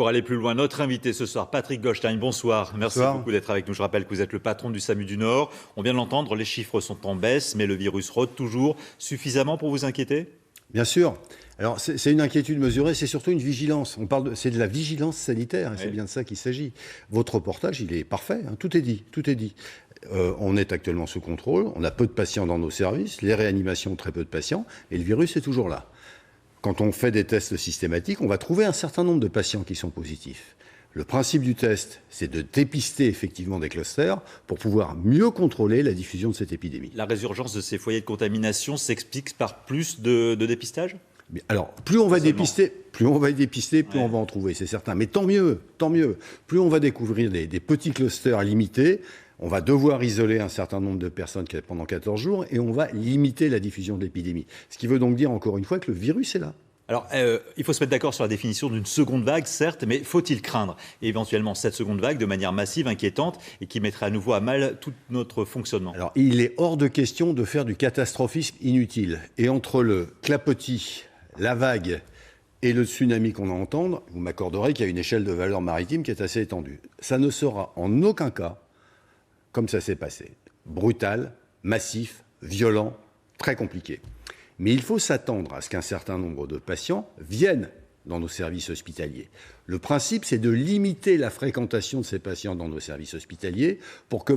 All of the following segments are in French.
Pour aller plus loin, notre invité ce soir, Patrick Goldstein, bonsoir. Merci Bonsoir. beaucoup d'être avec nous. Je rappelle que vous êtes le patron du SAMU du Nord. On vient de l'entendre, les chiffres sont en baisse, mais le virus rôde toujours. Suffisamment pour vous inquiéter? Bien sûr. Alors, c'est une inquiétude mesurée, c'est surtout une vigilance. C'est de la vigilance sanitaire, et c'est bien de ça qu'il s'agit. Votre reportage, il est parfait, hein. Tout est dit, tout est dit. On est actuellement sous contrôle, on a peu de patients dans nos services, les réanimations, très peu de patients, et le virus est toujours là. Quand on fait des tests systématiques, on va trouver un certain nombre de patients qui sont positifs. Le principe du test, c'est de dépister effectivement des clusters pour pouvoir mieux contrôler la diffusion de cette épidémie. La résurgence de ces foyers de contamination s'explique par plus de dépistage? Alors, plus on va dépister, plus on va en trouver, c'est certain. Mais tant mieux, tant mieux. Plus on va découvrir des petits clusters limités, on va devoir isoler un certain nombre de personnes pendant 14 jours et on va limiter la diffusion de l'épidémie. Ce qui veut donc dire, encore une fois, que le virus est là. Alors, il faut se mettre d'accord sur la définition d'une seconde vague, certes, mais faut-il craindre éventuellement cette seconde vague de manière massive, inquiétante, et qui mettrait à nouveau à mal tout notre fonctionnement? Alors, il est hors de question de faire du catastrophisme inutile. Et entre le clapotis, la vague et le tsunami qu'on en entend, vous m'accorderez qu'il y a une échelle de valeur maritime qui est assez étendue. Ça ne sera en aucun cas, comme ça s'est passé, brutal, massif, violent, très compliqué. Mais il faut s'attendre à ce qu'un certain nombre de patients viennent dans nos services hospitaliers. Le principe, c'est de limiter la fréquentation de ces patients dans nos services hospitaliers pour que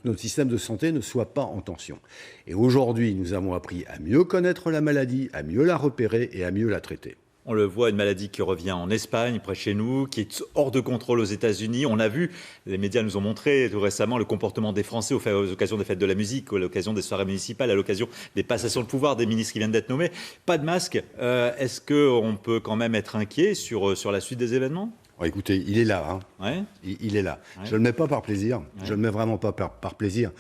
notre système de santé ne soit pas en tension. Et aujourd'hui, nous avons appris à mieux connaître la maladie, à mieux la repérer et à mieux la traiter. On le voit, une maladie qui revient en Espagne, près de chez nous, qui est hors de contrôle aux États-Unis. On a vu, les médias nous ont montré tout récemment le comportement des Français aux occasions des fêtes de la musique, à l'occasion des soirées municipales, à l'occasion des passations de pouvoir des ministres qui viennent d'être nommés. Pas de masque. Est-ce qu'on peut quand même être inquiet sur la suite des événements? Écoutez, il est là. Hein. Ouais. Il est là. Ouais. Je ne le mets pas par plaisir. Je ne le mets vraiment pas par plaisir.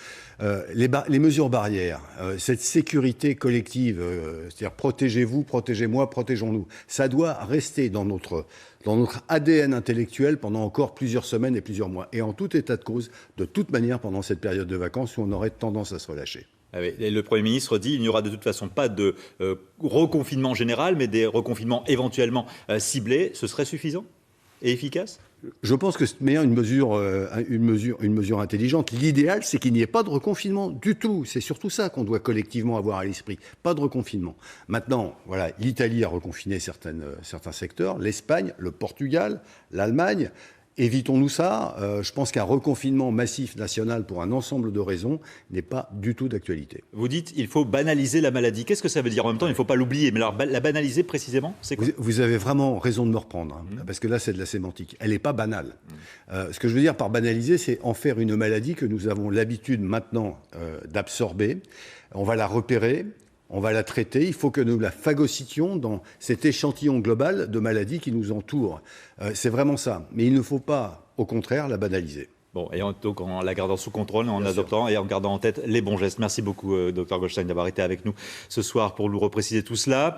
Les mesures barrières, cette sécurité collective, c'est-à-dire protégez-vous, protégez-moi, protégeons-nous, ça doit rester dans notre ADN intellectuel pendant encore plusieurs semaines et plusieurs mois. Et en tout état de cause, de toute manière, pendant cette période de vacances où on aurait tendance à se relâcher. Et le Premier ministre dit qu'il n'y aura de toute façon pas de reconfinement général, mais des reconfinements éventuellement ciblés. Ce serait suffisant et efficace? Je pense que c'est une mesure intelligente. L'idéal, c'est qu'il n'y ait pas de reconfinement du tout. C'est surtout ça qu'on doit collectivement avoir à l'esprit. Pas de reconfinement. Maintenant, voilà, l'Italie a reconfiné certains secteurs, l'Espagne, le Portugal, l'Allemagne. Évitons-nous ça. Je pense qu'un reconfinement massif national pour un ensemble de raisons n'est pas du tout d'actualité. Vous dites qu'il faut banaliser la maladie. Qu'est-ce que ça veut dire? En même temps, il ne faut pas l'oublier. Mais alors, la banaliser précisément, c'est quoi? Vous avez vraiment raison de me reprendre, hein, parce que là, c'est de la sémantique. Elle n'est pas banale. Ce que je veux dire par banaliser, c'est en faire une maladie que nous avons l'habitude maintenant d'absorber. On va la repérer. On va la traiter, il faut que nous la phagocytions dans cet échantillon global de maladies qui nous entourent. C'est vraiment ça. Mais il ne faut pas, au contraire, la banaliser. Bon, et donc en la gardant sous contrôle, en adoptant et en gardant en tête les bons gestes. Merci beaucoup, Dr Goldstein, d'avoir été avec nous ce soir pour nous repréciser tout cela.